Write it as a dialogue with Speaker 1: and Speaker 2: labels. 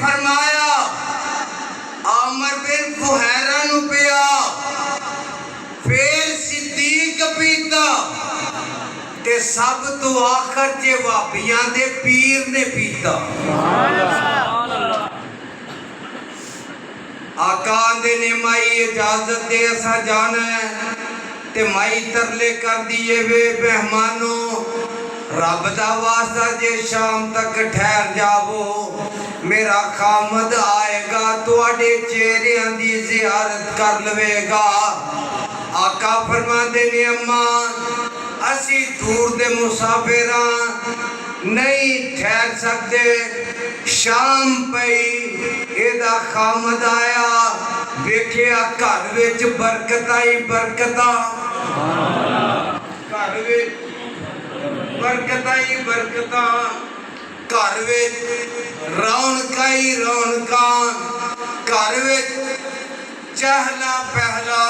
Speaker 1: फरमाया आमर बिन फुहैरा नूं पिया, फिर सिद्दीक पीता, ते सब तो आखिर च वहाबियां दे पीर ने पीता। आका आंदे ने माई इजाजत दे असा जाना है, ते माई तरले कर दिए वे मेहमानों, रब दा वास्ता जे शाम तक ठहर जावो, मेरा खामद आएगा तुहाडे चेहरियां दी जियारत कर लवेगा। आका फरमांदे ने अम्मा असी दूर दे मुसाफिर नहीं ठहर सकते, शाम पई एदा खामद आया, वेखिया घर विच बरकतां ही बरकतां, घर विच बरकतां ही बरकतां, घर विच रौनकां ही रौनकां, घर विच चहला पहला,